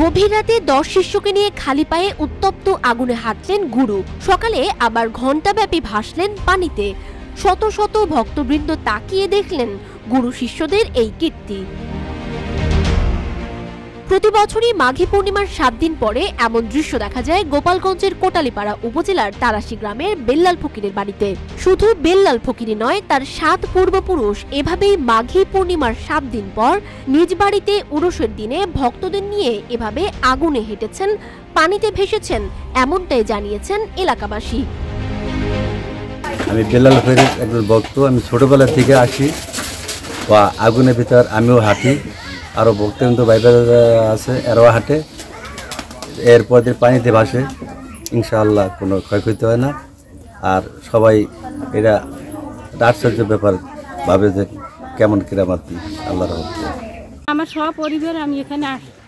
গভীর রাতে 10 শিষ্যকে নিয়ে খালি পায়ে উত্তপ্ত আগুনে হাঁটলেন গুরু। সকালে আবার ঘণ্টাব্যাপী ভাসলেন পানিতে। শত শত ভক্তবৃন্দ তাকিয়ে দেখলেন গুরু শিষ্যদের এই কীর্তি। প্রতি বছরই মাঘী পূর্ণিমার 7 দিন পরে এমন দৃশ্য দেখা যায় গোপালগঞ্জের কোটালীপাড়া উপজেলার তারাশী গ্রামের বেল্লাল ফকিরের বাড়িতে। শুধু বেল্লাল ফকিরই নয়, তার 7 পূর্বপুরুষ এভাবেই মাঘী পূর্ণিমার 7 দিন পর নিজ বাড়িতে উরুসের দিনে ভক্তদের নিয়ে এভাবে আগুনে হেঁটেছেন, পানিতে ভেসেছেন, এমনটাই জানিয়েছেন এলাকাবাসী। আমি বেল্লাল ফকিরের একজন ভক্ত। আমি ছোটবেলা থেকে আসি বা আগুনের ভিতর আমিও হাঁটি, আরও ভক্তবৃন্দ বাইরে আছে এরাও হাঁটে। এরপর দিয়ে পানিতে ভাসে, ইনশাআল্লাহ কোনো ক্ষয়ক্ষতি হয় না। আর সবাই এটা আশ্চর্য ব্যাপার ভাবে যে কেমন কিরামাতি আল্লাহর রহমতে। আমার সপরিবার আমি এখানে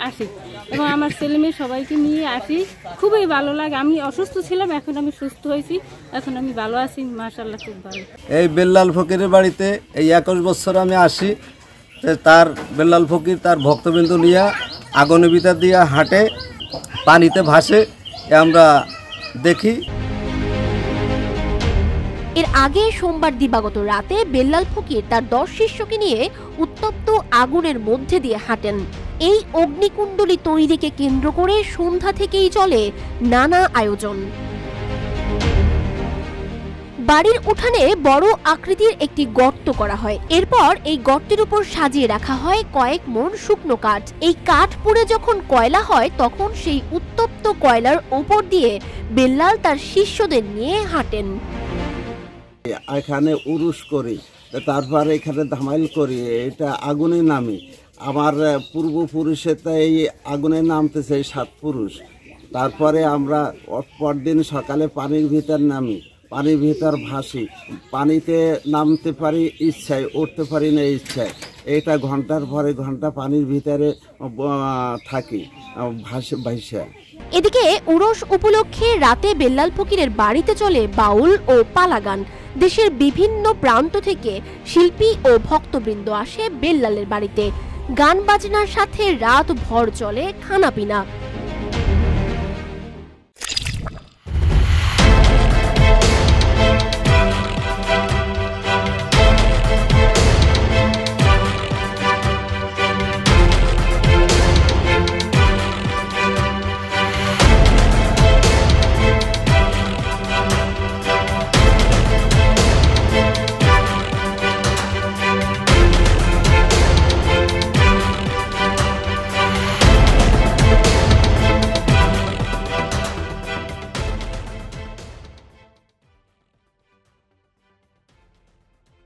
আসি এবং আমার ছেলে মেয়ে সবাইকে নিয়ে আসি। খুবই ভালো লাগে। আমি অসুস্থ ছিলাম, এখন আমি সুস্থ হয়েছি, এখন আমি ভালো আছি, মাশাআল্লাহ খুব ভালো। এই বেল্লাল ফকিরের বাড়িতে এই 21 বছর আমি আসি। তার বেল্লাল ফকির তার ভক্তবৃন্দ নিয়ে আগুনের ভিতর দিয়ে হাঁটে, পানিতে ভাসে, আমরা দেখি। এর আগে সোমবার দিবাগত রাতে বেল্লাল ফকির তার 10 শিষ্যকে নিয়ে উত্তপ্ত আগুনের মধ্যে দিয়ে হাঁটেন। এই অগ্নিকুণ্ডলী তৈরিকে কেন্দ্র করে সন্ধ্যা থেকেই চলে নানা আয়োজন। বাড়ির উঠানে বড় আকৃতির একটি গর্ত করা হয়। এরপর এই গর্তের উপর সাজিয়ে রাখা হয় কয়েক মণ শুকনো কাঠ। এই কাঠ পুড়ে যখন কয়লা হয়, তখন সেই উত্তপ্ত কয়লার ওপর দিয়ে বেল্লাল তার শিষ্যদের নিয়ে হাঁটেন। এখানে উরুস করি, তারপর এখানে ধামাইল করি, এটা আগুনে নামি। আমার পূর্বপুরুষের এই আগুনে নামতেছে 7 পুরুষ। তারপরে আমরা পরদিন সকালে পানির ভিতর নামি, পানির ভিতর ভাসি, পানিতে নামতে পারি ইচ্ছায়, উঠতে পারি না ইচ্ছায়। এটা ঘন্টার পরে ঘন্টা পানির ভিতরে থাকি ভাসা। এদিকে উরস উপলক্ষে রাতে বেল্লাল ফকিরের বাড়িতে চলে বাউল ও পালা গান। দেশের বিভিন্ন প্রান্ত থেকে শিল্পী ও ভক্তবৃন্দ আসে বেল্লালের বাড়িতে। গান বাজনার সাথে রাত ভর চলে খানাপিনা।